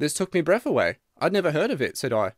This took me breath away. I'd never heard of it, said I.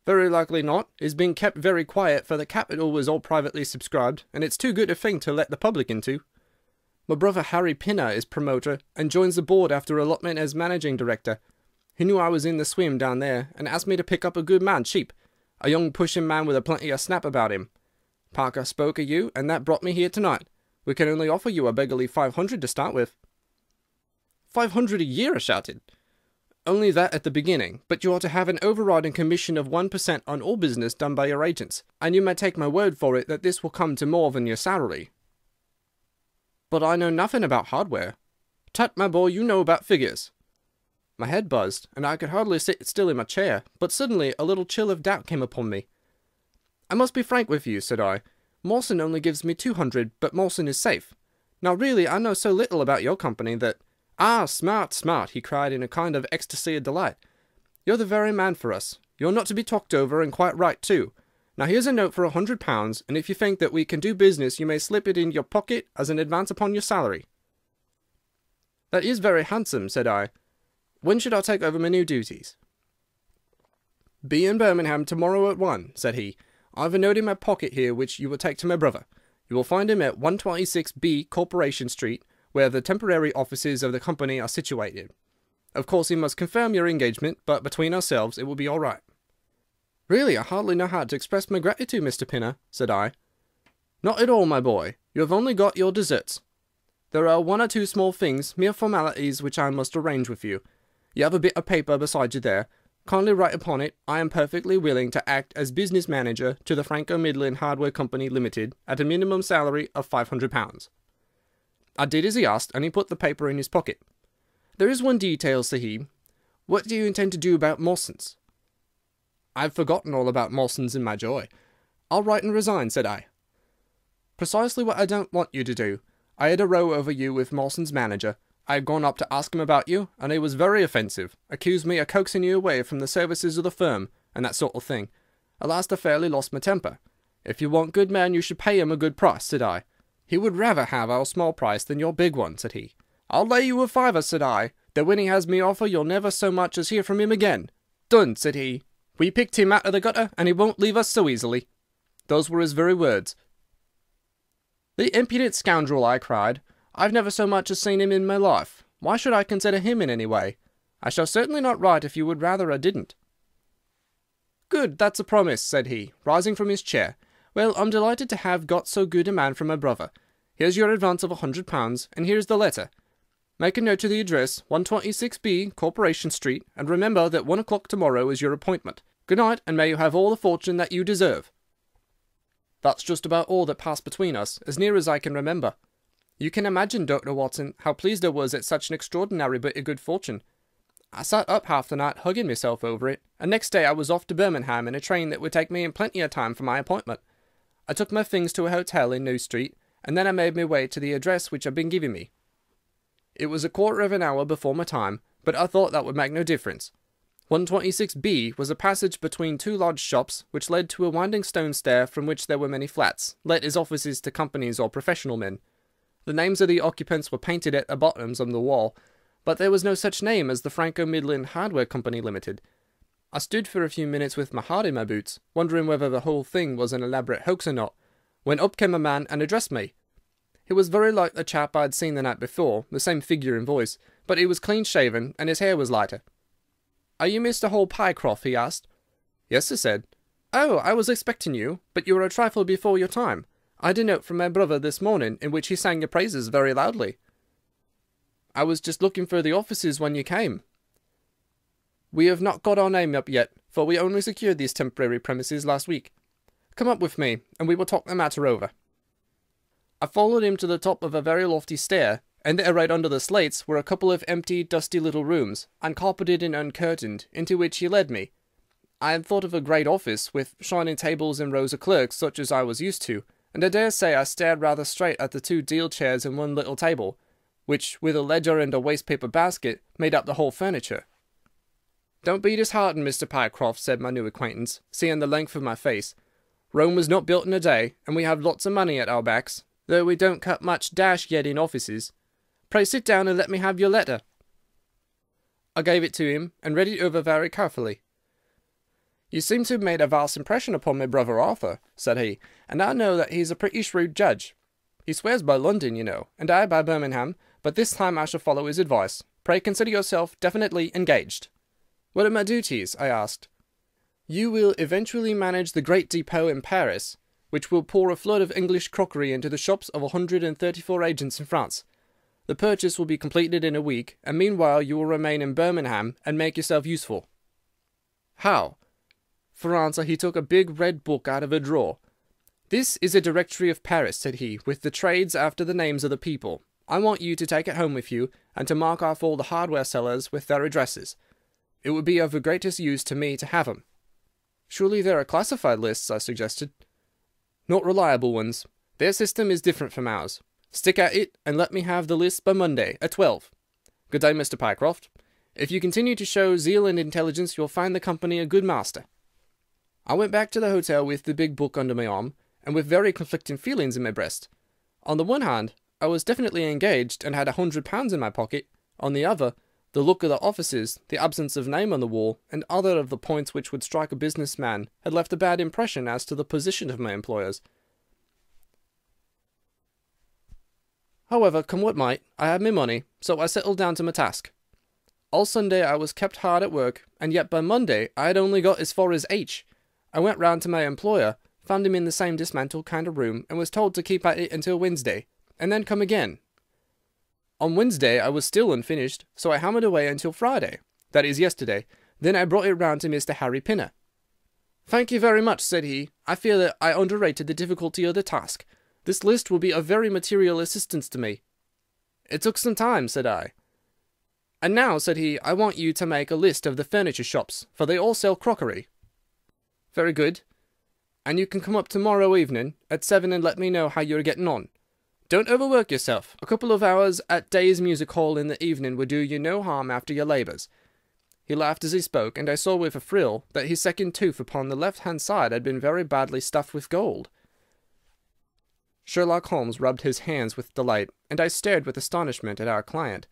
Very likely not. It's been kept very quiet, for the capital was all privately subscribed, and it's too good a thing to let the public into. My brother Harry Pinner is promoter, and joins the board after allotment as managing director. He knew I was in the swim down there, and asked me to pick up a good man cheap, a young pushing man with a plenty of snap about him. Parker spoke of you, and that brought me here tonight. We can only offer you a beggarly 500 to start with. 500 a year, I shouted. Only that at the beginning, but you ought to have an overriding commission of 1% on all business done by your agents, and you may take my word for it that this will come to more than your salary. But I know nothing about hardware. Tut, my boy, you know about figures. My head buzzed, and I could hardly sit still in my chair, but suddenly a little chill of doubt came upon me. I must be frank with you, said I. Mawson only gives me 200, but Mawson is safe. Now really, I know so little about your company that— Ah, smart, smart, he cried in a kind of ecstasy of delight. You're the very man for us. You're not to be talked over, and quite right, too. Now here's a note for £100, and if you think that we can do business, you may slip it in your pocket as an advance upon your salary. That is very handsome, said I. When should I take over my new duties? Be in Birmingham tomorrow at 1, said he. I've a note in my pocket here which you will take to my brother. You will find him at 126B Corporation Street, where the temporary offices of the company are situated. Of course, he must confirm your engagement, but between ourselves it will be all right. Really, I hardly know how to express my gratitude, Mr. Pinner, said I. Not at all, my boy. You have only got your deserts. There are 1 or 2 small things, mere formalities, which I must arrange with you. You have a bit of paper beside you there. Kindly write upon it, I am perfectly willing to act as business manager to the Franco-Midland Hardware Company Limited at a minimum salary of £500. I did as he asked, and he put the paper in his pocket. There is one detail, said he. What do you intend to do about Mawson's? I've forgotten all about Mawson's in my joy. I'll write and resign, said I. Precisely what I don't want you to do. I had a row over you with Mawson's manager. I had gone up to ask him about you, and he was very offensive, accused me of coaxing you away from the services of the firm, and that sort of thing. At last I fairly lost my temper. If you want good men, you should pay him a good price, said I. He would rather have our small price than your big one, said he. I'll lay you a fiver, said I, that when he has me offer, you'll never so much as hear from him again. Done, said he. We picked him out of the gutter, and he won't leave us so easily. Those were his very words. The impudent scoundrel, I cried. I've never so much as seen him in my life. Why should I consider him in any way? I shall certainly not write if you would rather I didn't. Good, that's a promise, said he, rising from his chair. Well, I'm delighted to have got so good a man from my brother. Here's your advance of £100, and here's the letter. Make a note to the address, 126B, Corporation Street, and remember that 1 o'clock tomorrow is your appointment. Good night, and may you have all the fortune that you deserve. That's just about all that passed between us, as near as I can remember. You can imagine, Dr. Watson, how pleased I was at such an extraordinary bit of good fortune. I sat up half the night hugging myself over it, and next day I was off to Birmingham in a train that would take me in plenty of time for my appointment. I took my things to a hotel in New Street, and then I made my way to the address which had been given me. It was a quarter of an hour before my time, but I thought that would make no difference. 126B was a passage between 2 large shops, which led to a winding stone stair from which there were many flats, let as offices to companies or professional men. The names of the occupants were painted at the bottoms on the wall, but there was no such name as the Franco-Midland Hardware Company Limited. I stood for a few minutes with my heart in my boots, wondering whether the whole thing was an elaborate hoax or not, when up came a man and addressed me. He was very like the chap I had seen the night before, the same figure and voice, but he was clean-shaven, and his hair was lighter. "Are you Mr. Hall Pycroft?" he asked. "Yes," I said. "Oh, I was expecting you, but you were a trifle before your time. I had a note from my brother this morning, in which he sang your praises very loudly." "I was just looking for the offices when you came." "We have not got our name up yet, for we only secured these temporary premises last week. Come up with me, and we will talk the matter over." I followed him to the top of a very lofty stair, and there, right under the slates, were a couple of empty, dusty little rooms, uncarpeted and uncurtained, into which he led me. I had thought of a great office, with shining tables and rows of clerks, such as I was used to, and I dare say I stared rather straight at the 2 deal chairs and 1 little table, which, with a ledger and a waste-paper basket, made up the whole furniture. "Don't be disheartened, Mr. Pycroft," said my new acquaintance, seeing the length of my face. "Rome was not built in a day, and we have lots of money at our backs, though we don't cut much dash yet in offices. Pray sit down and let me have your letter." I gave it to him, and read it over very carefully. "You seem to have made a vast impression upon my brother Arthur," said he, "and I know that he's a pretty shrewd judge. He swears by London, you know, and I by Birmingham, but this time I shall follow his advice. Pray consider yourself definitely engaged." "What are my duties?" I asked. "You will eventually manage the great depot in Paris, which will pour a flood of English crockery into the shops of 134 agents in France. The purchase will be completed in a week, and meanwhile you will remain in Birmingham and make yourself useful." "How?" For answer he took a big red book out of a drawer. "This is a directory of Paris," said he, "with the trades after the names of the people. I want you to take it home with you, and to mark off all the hardware sellers with their addresses. It would be of the greatest use to me to have 'em." "Surely there are classified lists," I suggested. "Not reliable ones. Their system is different from ours. Stick at it, and let me have the list by Monday at 12. Good day, Mr. Pycroft. If you continue to show zeal and intelligence, you'll find the company a good master." I went back to the hotel with the big book under my arm, and with very conflicting feelings in my breast. On the one hand, I was definitely engaged, and had £100 in my pocket. On the other, the look of the offices, the absence of name on the wall, and other of the points which would strike a business man, had left a bad impression as to the position of my employers. However, come what might, I had my money, so I settled down to my task. All Sunday I was kept hard at work, and yet by Monday I had only got as far as H. I went round to my employer, found him in the same dismantled kind of room, and was told to keep at it until Wednesday, and then come again. On Wednesday I was still unfinished, so I hammered away until Friday, that is yesterday. Then I brought it round to Mr. Harry Pinner. "Thank you very much," said he. "I fear that I underrated the difficulty of the task. This list will be of very material assistance to me." "It took some time," said I. "And now," said he, "I want you to make a list of the furniture shops, for they all sell crockery." "Very good. And you can come up tomorrow evening at 7 and let me know how you are getting on. Don't overwork yourself. A couple of hours at Day's Music Hall in the evening would do you no harm after your labours." He laughed as he spoke, and I saw with a thrill that his second tooth upon the left-hand side had been very badly stuffed with gold. Sherlock Holmes rubbed his hands with delight, and I stared with astonishment at our client.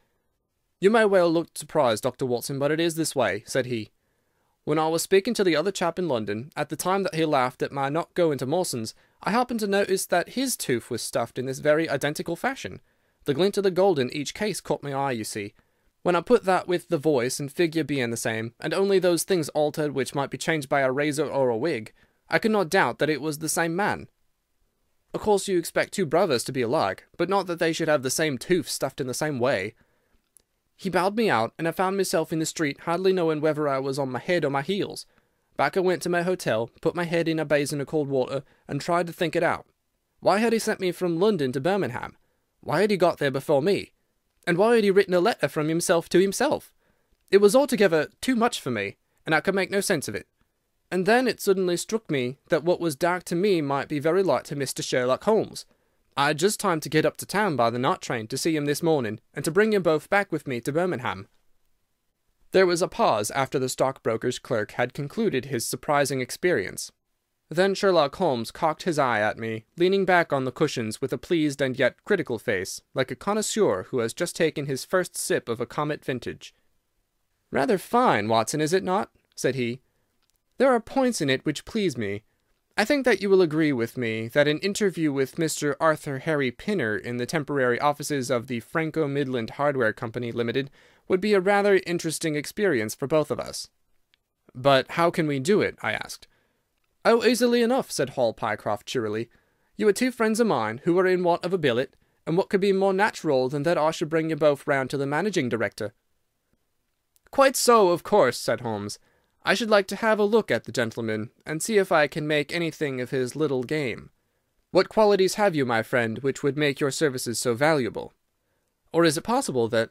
"You may well look surprised, Dr. Watson, but it is this way," said he. "When I was speaking to the other chap in London, at the time that he laughed at my not going to Mawson's, I happened to notice that his tooth was stuffed in this very identical fashion. The glint of the gold in each case caught my eye, you see. When I put that with the voice and figure being the same, and only those things altered which might be changed by a razor or a wig, I could not doubt that it was the same man. Of course you expect two brothers to be alike, but not that they should have the same tooth stuffed in the same way." He bowed me out, and I found myself in the street, hardly knowing whether I was on my head or my heels. Back I went to my hotel, put my head in a basin of cold water, and tried to think it out. Why had he sent me from London to Birmingham? Why had he got there before me? And why had he written a letter from himself to himself? It was altogether too much for me, and I could make no sense of it. And then it suddenly struck me that what was dark to me might be very light to Mr. Sherlock Holmes. I had just time to get up to town by the night train to see him this morning, and to bring you both back with me to Birmingham." There was a pause after the stockbroker's clerk had concluded his surprising experience. Then Sherlock Holmes cocked his eye at me, leaning back on the cushions with a pleased and yet critical face, like a connoisseur who has just taken his first sip of a Comet vintage. "Rather fine, Watson, is it not?" said he. "There are points in it which please me. I think that you will agree with me that an interview with Mr. Arthur Harry Pinner in the temporary offices of the Franco-Midland Hardware Company Limited would be a rather interesting experience for both of us." "But how can we do it?" I asked. "Oh, easily enough," said Hall Pycroft cheerily. "You are two friends of mine who are in want of a billet, and what could be more natural than that I should bring you both round to the managing director?" "Quite so, of course," said Holmes. "I should like to have a look at the gentleman, and see if I can make anything of his little game. What qualities have you, my friend, which would make your services so valuable? Or is it possible that—"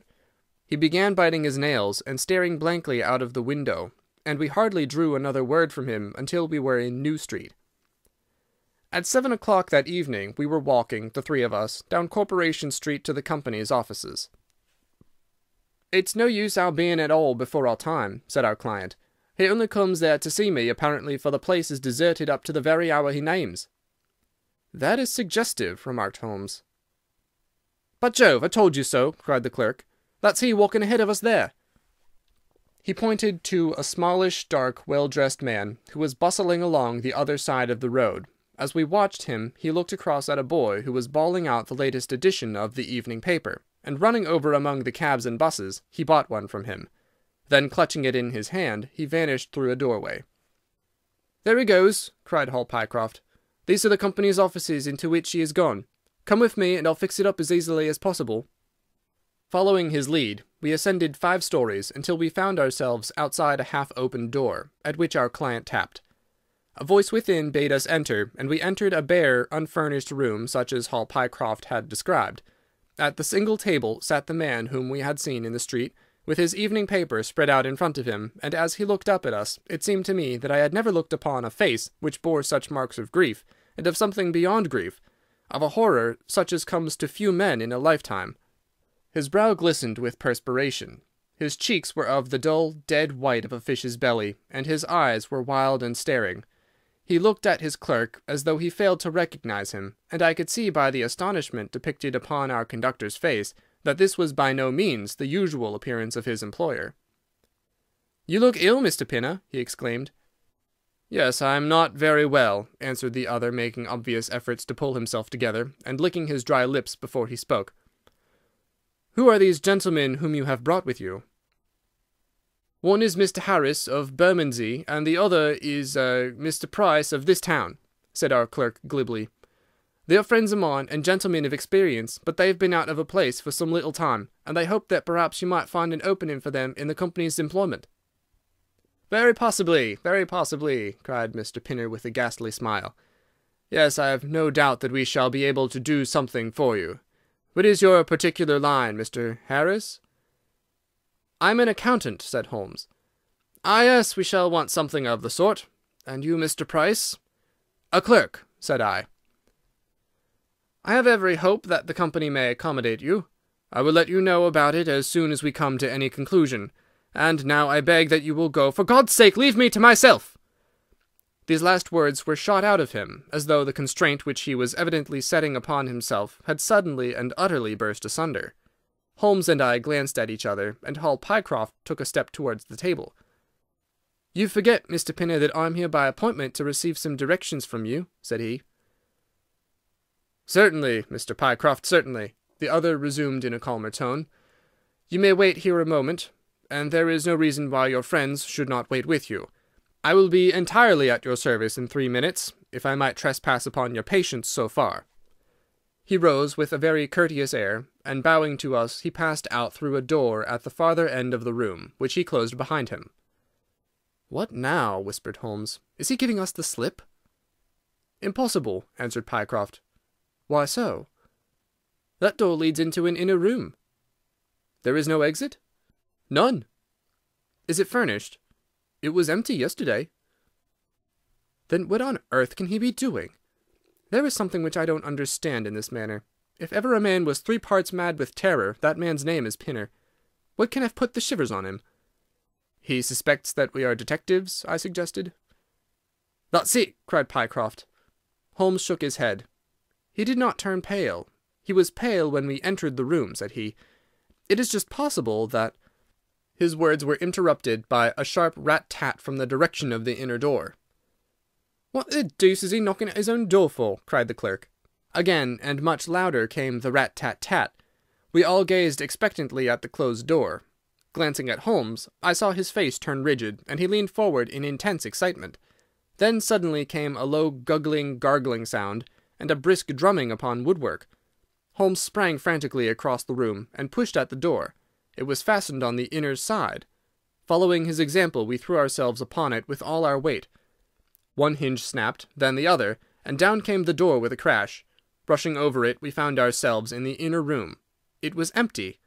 He began biting his nails and staring blankly out of the window, and we hardly drew another word from him until we were in New Street. At 7 o'clock that evening we were walking, the three of us, down Corporation Street to the company's offices. "It's no use our being at all before our time," said our client. "He only comes there to see me, apparently, for the place is deserted up to the very hour he names." "That is suggestive," remarked Holmes. "By Jove, I told you so!" cried the clerk. "That's he walking ahead of us there." He pointed to a smallish, dark, well-dressed man who was bustling along the other side of the road. As we watched him, he looked across at a boy who was bawling out the latest edition of the evening paper, and running over among the cabs and buses, he bought one from him. Then, clutching it in his hand, he vanished through a doorway. "There he goes!" cried Hall Pycroft. "These are the company's offices into which he has gone. Come with me, and I'll fix it up as easily as possible." Following his lead, we ascended 5 stories until we found ourselves outside a half-opened door, at which our client tapped. A voice within bade us enter, and we entered a bare, unfurnished room such as Hall Pycroft had described. At the single table sat the man whom we had seen in the street, with his evening paper spread out in front of him, and as he looked up at us, it seemed to me that I had never looked upon a face which bore such marks of grief, and of something beyond grief, of a horror such as comes to few men in a lifetime. His brow glistened with perspiration. His cheeks were of the dull, dead white of a fish's belly, and his eyes were wild and staring. He looked at his clerk as though he failed to recognize him, and I could see by the astonishment depicted upon our conductor's face that this was by no means the usual appearance of his employer. "You look ill, Mr. Pinner," he exclaimed. "Yes, I am not very well," answered the other, making obvious efforts to pull himself together, and licking his dry lips before he spoke. "Who are these gentlemen whom you have brought with you?" "One is Mr. Harris of Bermondsey, and the other is Mr. Price of this town," said our clerk glibly. "They are friends of mine and gentlemen of experience, but they have been out of a place for some little time, and they hoped that perhaps you might find an opening for them in the company's employment." Very possibly," cried Mr. Pinner with a ghastly smile. "Yes, I have no doubt that we shall be able to do something for you. What is your particular line, Mr. Harris?" "I'm an accountant," said Holmes. "Ah, yes, we shall want something of the sort. And you, Mr. Price?" "A clerk," said I. "I have every hope that the company may accommodate you. I will let you know about it as soon as we come to any conclusion. And now I beg that you will go. For God's sake, leave me to myself!" These last words were shot out of him, as though the constraint which he was evidently setting upon himself had suddenly and utterly burst asunder. Holmes and I glanced at each other, and Hall Pycroft took a step towards the table. "You forget, Mr. Pinner, that I am here by appointment to receive some directions from you," said he. "Certainly, Mr. Pycroft, certainly," the other resumed in a calmer tone. "You may wait here a moment, and there is no reason why your friends should not wait with you. I will be entirely at your service in 3 minutes, if I might trespass upon your patience so far." He rose with a very courteous air, and bowing to us, he passed out through a door at the farther end of the room, which he closed behind him. "What now?" whispered Holmes. "Is he giving us the slip?" "Impossible," answered Pycroft. "Why so?" "That door leads into an inner room." "There is no exit?" "None." "Is it furnished?" "It was empty yesterday." "Then what on earth can he be doing? There is something which I don't understand in this manner. If ever a man was 3 parts mad with terror, that man's name is Pinner. What can have put the shivers on him?" "He suspects that we are detectives," I suggested. "That's it," cried Pycroft. Holmes shook his head. "He did not turn pale. He was pale when we entered the room," said he. "It is just possible that—" His words were interrupted by a sharp rat-tat from the direction of the inner door. "What the deuce is he knocking at his own door for?" cried the clerk. Again, and much louder, came the rat-tat-tat. We all gazed expectantly at the closed door. Glancing at Holmes, I saw his face turn rigid, and he leaned forward in intense excitement. Then suddenly came a low guggling, gargling sound, and a brisk drumming upon woodwork. Holmes sprang frantically across the room, and pushed at the door. It was fastened on the inner side. Following his example, we threw ourselves upon it with all our weight. One hinge snapped, then the other, and down came the door with a crash. Rushing over it, we found ourselves in the inner room. It was empty.